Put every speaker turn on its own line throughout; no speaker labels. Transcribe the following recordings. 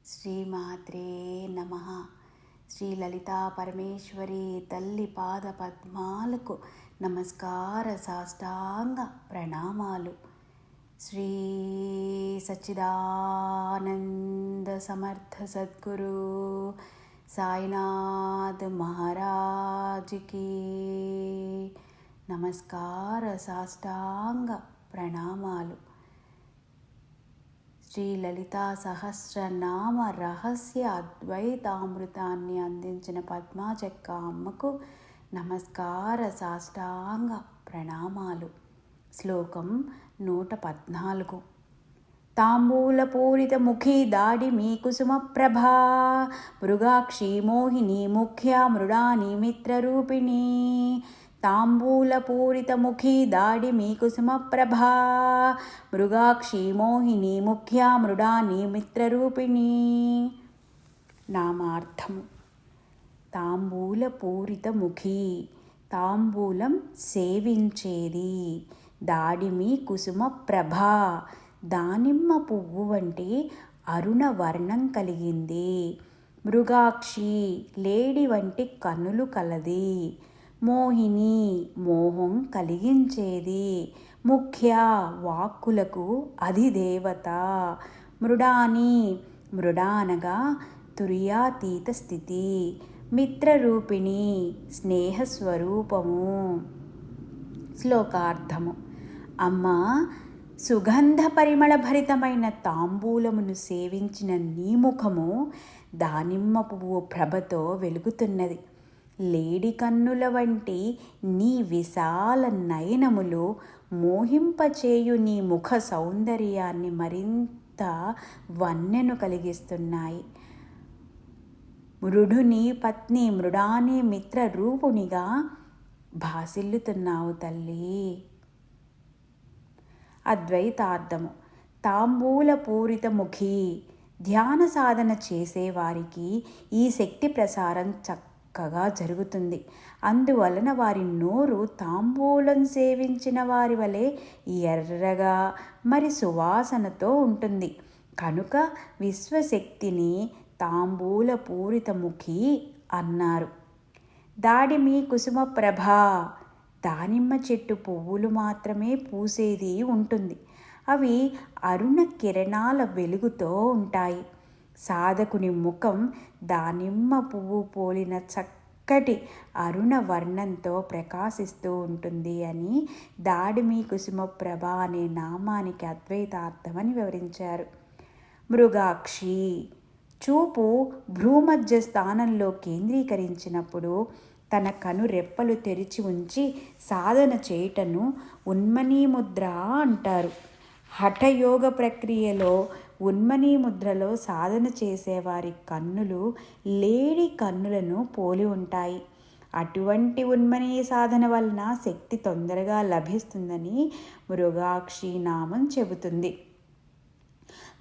శ్రీమాత్రే నమః. శ్రీ లలితా పరమేశ్వరి తల్లి పాద పద్మాలకు నమస్కార సాష్టాంగ ప్రణామాలు. శ్రీ సచ్చిదానంద సమర్థ సద్గురు సాయినాథ్ మహారాజ్కి నమస్కార సాష్టాంగ ప్రణామాలు. శ్రీ లలితా సహస్రనామ రహస్య అద్వైతామృతాన్ని అందించిన పద్మాచక్క అమ్మకు నమస్కార సాష్టాంగ ప్రణామాలు. శ్లోకం 114. తాంబూలపూరిత ముఖీ దాడి మీ కుసుమ ప్రభా మృగాక్షి మోహిని ముఖ్య మృడాని మిత్రరూపిణి. తాంబూలపూరిత ముఖీ దాడి మీ కుసుమ ప్రభా మృగాక్షి మోహిని ముఖ్య మృడాని మిత్రరూపిణి. నామార్థము. తాంబూలపూరిత ముఖీ, తాంబూలం సేవించేది. దాడిమి కుసుమ ప్రభా, దానిమ్మ పువ్వు వంటి అరుణ వర్ణం కలిగింది. మృగాక్షి, లేడి వంటి కన్నులు కలది. మోహిని, మోహం కలిగించేది. ముఖ్య, వాక్కులకు అధిదేవత. మృడాని, మృడానగా తుర్యాతీత స్థితి. మిత్రరూపిణి, స్నేహస్వరూపము. శ్లోకార్థము. అమ్మ, సుగంధ పరిమళ భరితమైన తాంబూలమును సేవించిన నీ ముఖము దానిమ్మ పువ్వు ప్రభతో వెలుగుతున్నది. లేడి కన్నుల వంటి నీ విశాల నయనములు మోహింపచేయు నీ ముఖ సౌందర్యాన్ని మరింత వన్నెను కలిగిస్తున్నాయి. మృడుని పత్ని, మృడాని మిత్ర రూపునిగా భాసిల్లుతున్నావు తల్లి. అద్వైతార్థము. తాంబూల పూరిత ముఖి, ధ్యాన సాధన చేసేవారికి ఈ శక్తి ప్రసారం చక్కగా జరుగుతుంది. అందువలన వారి నోరు తాంబూలం సేవించిన వారి వలె ఎర్రగా మరి సువాసనతో ఉంటుంది. కనుక విశ్వశక్తిని తాంబూల పూరిత ముఖి అన్నారు. దాడిమి కుసుమ ప్రభా, దానిమ్మ చెట్టు పువ్వులు మాత్రమే పూసేది ఉంటుంది. అవి అరుణ కిరణాల వెలుగుతో ఉంటాయి. సాధకుని ముఖం దానిమ్మ పువ్వు పోలిన చక్కటి అరుణ వర్ణంతో ప్రకాశిస్తూ ఉంటుంది అని దాడిమి కుసుమ ప్రభ అనే నామానికి అద్వైతార్థమని వివరించారు. మృగాక్షి, చూపు భ్రూమధ్య స్థానంలో కేంద్రీకరించినప్పుడు తన కను రెప్పలు తెరిచి ఉంచి సాధన చేయుటను ఉన్మనీ ముద్ర అంటారు. హఠయోగ ప్రక్రియలో ఉన్మనీ ముద్రలో సాధన చేసేవారి కన్నులు లేడి కన్నులను పోలి ఉంటాయి. అటువంటి ఉన్మనీ సాధన వలన శక్తి తొందరగా లభిస్తుందని మృగాక్షి నామం చెబుతుంది.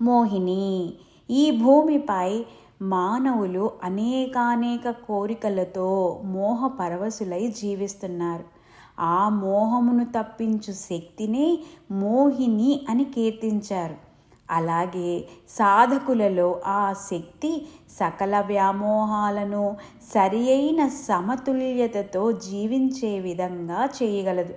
మోహిని, ఈ భూమిపై మానవులు అనేకానేక కోరికలతో మోహ పరవశులై జీవిస్తున్నారు. ఆ మోహమును తప్పించు శక్తినే మోహిని అని కీర్తించారు. అలాగే సాధకులలో ఆ శక్తి సకల వ్యామోహాలను సరి అయిన సమతుల్యతతో జీవించే విధంగా చేయగలదు.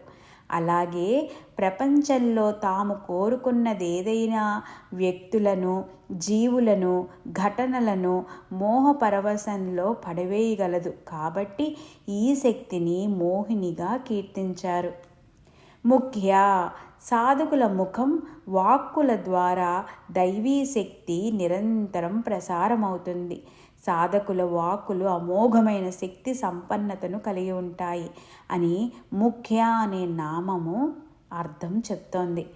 అలాగే ప్రపంచంలో తాము కోరుకున్నదేదైనా వ్యక్తులను, జీవులను, ఘటనలను మోహపరవశంలో పడవేయగలదు. కాబట్టి ఈ శక్తిని మోహినిగా కీర్తించారు. ముఖ్య, సాధకుల ముఖం, వాక్కుల ద్వారా దైవీ శక్తి నిరంతరం ప్రసారమవుతుంది. సాధకుల వాక్కులు అమోఘమైన శక్తి సంపన్నతను కలిగి ఉంటాయి అని ముఖ్య అనే నామము అర్థం చెప్తోంది.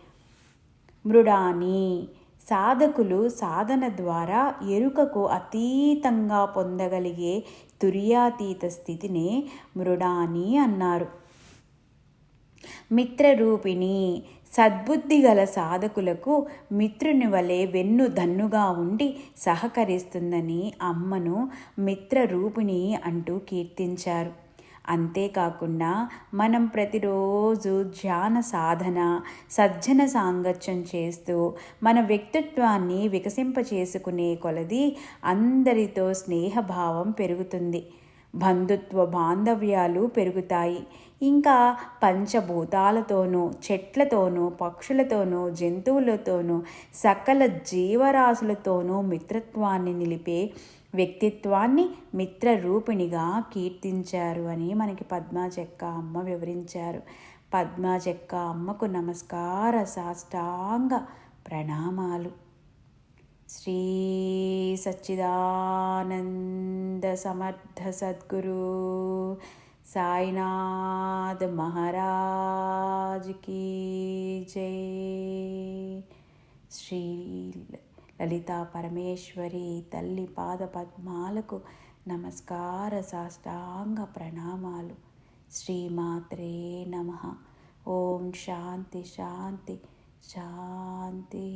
మృడాని, సాధకులు సాధన ద్వారా ఎరుకకు అతీతంగా పొందగలిగే తుర్యాతీత స్థితినే మృడాని అన్నారు. మిత్రరూపిణి, సద్బుద్ధి గల సాధకులకు మిత్రుని వలె వెన్ను దన్నుగా ఉండి సహకరిస్తుందని అమ్మను మిత్రరూపిణి అంటూ కీర్తించారు. అంతేకాకుండా మనం ప్రతిరోజు ధ్యాన సాధన, సజ్జన సాంగత్యం చేస్తూ మన వ్యక్తిత్వాన్ని వికసింపచేసుకునే కొలది అందరితో స్నేహభావం పెరుగుతుంది, బంధుత్వ బాంధవ్యాలు పెరుగుతాయి. ఇంకా పంచభూతాలతోనూ, చెట్లతోనూ, పక్షులతోనూ, జంతువులతోనూ, సకల జీవరాశులతోనూ మిత్రత్వాన్ని నిలిపే వ్యక్తిత్వాన్ని మిత్రరూపిణిగా కీర్తించారు అని మనకి పద్మాచెక్క అమ్మ వివరించారు. పద్మాచెక్క అమ్మకు నమస్కార సాష్టాంగ ప్రణామాలు. శ్రీ సచ్చిదానంద సమర్థ సద్గురు సాయినాథ్ మహారాజ్ కీ జై. శ్రీ లలితా పరమేశ్వరి తల్లి పాద పద్మాలకు నమస్కార సాష్టాంగ ప్రణామాలు. శ్రీమాత్రే నమః. ఓం శాంతి శాంతి శాంతి.